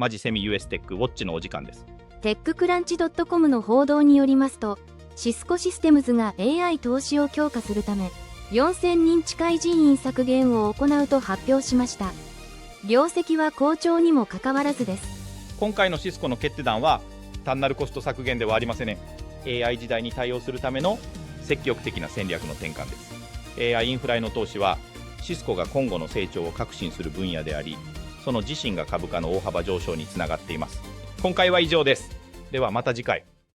マジセミ US テックウォッチのお時間です。テッククランチ .com の報道によりますと、シスコシステムズが AI 投資を強化するため、4000人近い人員削減を行うと発表しました。業績は好調にもかかわらずです。今回のシスコの決定弾は単なるコスト削減ではありませんね。 AI 時代に対応するための積極的な戦略の転換です。 AI インフラへの投資はシスコが今後の成長を確信する分野であり、その自身が株価の大幅上昇につながっています。今回は以上です。ではまた次回。